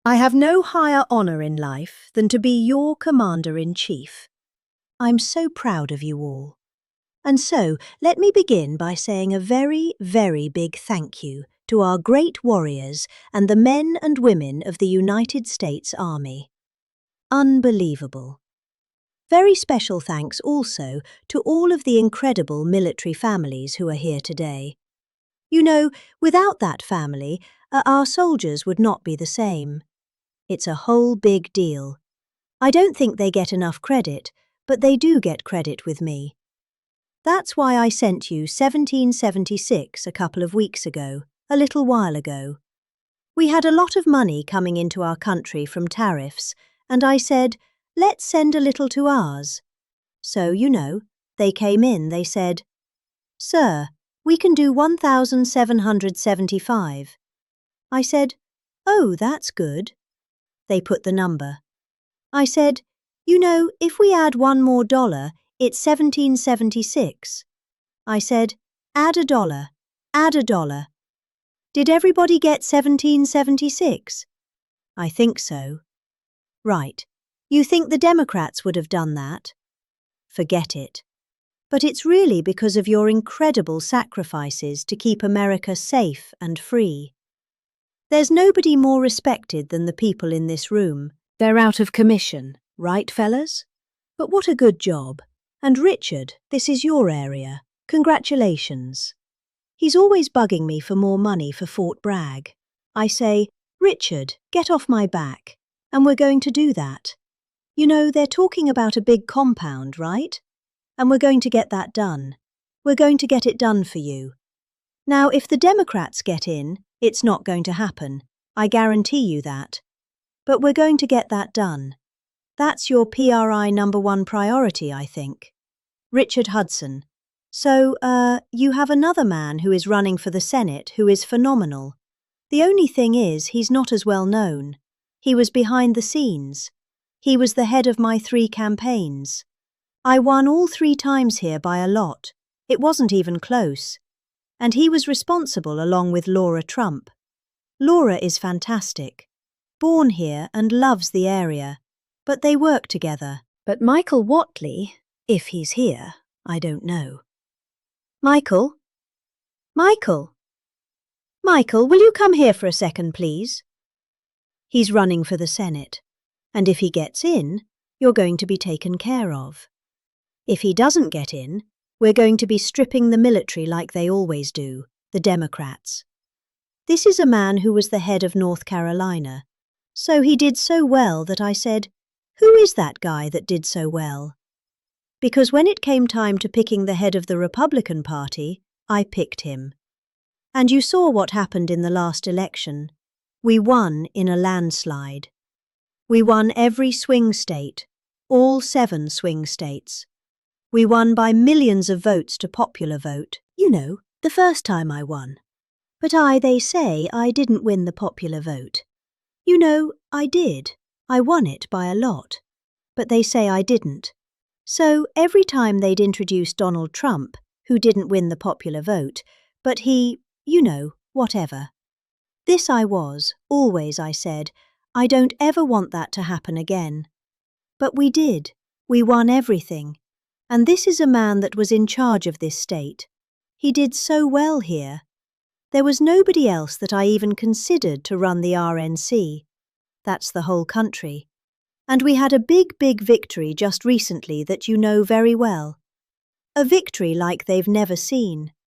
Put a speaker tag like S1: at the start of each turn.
S1: I have no higher honor in life than to be your commander-in-chief. I'm so proud of you all. And so, let me begin by saying a very, very big thank you to our great warriors and the men and women of the United States Army. Unbelievable. Very special thanks also to all of the incredible military families who are here today. You know, without that family, our soldiers would not be the same. It's a whole big deal. I don't think they get enough credit, but they do get credit with me. That's why I sent you 1776 a couple of weeks ago, a little while ago. We had a lot of money coming into our country from tariffs, and I said, let's send a little to ours. So, you know, they came in, they said, Sir, we can do 1,775. I said, oh, that's good. They put the number. I said, you know, if we add one more dollar, it's 1776. I said, add a dollar, add a dollar. Did everybody get 1776? I think so. Right. You think the Democrats would have done that? Forget it. But it's really because of your incredible sacrifices to keep America safe and free. There's nobody more respected than the people in this room. They're out of commission, right, fellas? But what a good job. And Richard, this is your area. Congratulations. He's always bugging me for more money for Fort Bragg. I say, Richard, get off my back. And we're going to do that. You know, they're talking about a big compound, right? And we're going to get that done. We're going to get it done for you. Now, if the Democrats get in, it's not going to happen. I guarantee you that. But we're going to get that done. That's your PRI #1 priority, I think. Richard Hudson. So, you have another man who is running for the Senate who is phenomenal. The only thing is, he's not as well known. He was behind the scenes. He was the head of my 3 campaigns. I won all 3 times here by a lot. It wasn't even close. And he was responsible along with Laura Trump. Laura is fantastic. Born here and loves the area. But they work together. But Michael Whatley, if he's here, I don't know. Michael? Michael? Michael, will you come here for a second, please? He's running for the Senate. And if he gets in, you're going to be taken care of. If he doesn't get in, we're going to be stripping the military like they always do, the Democrats. This is a man who was the head of North Carolina. So he did so well that I said, who is that guy that did so well? Because when it came time to picking the head of the Republican Party, I picked him. And you saw what happened in the last election. We won in a landslide. We won every swing state, all 7 swing states. We won by millions of votes to popular vote. You know, the first time I won. But they say I didn't win the popular vote. You know, I did. I won it by a lot. But they say I didn't. So every time they'd introduce Donald Trump, who didn't win the popular vote, but he, you know, whatever. This I was, always I said, I don't ever want that to happen again. But we did. We won everything. And this is a man that was in charge of this state. He did so well here. There was nobody else that I even considered to run the RNC. That's the whole country. And we had a big, big victory just recently that you know very well. A victory like they've never seen.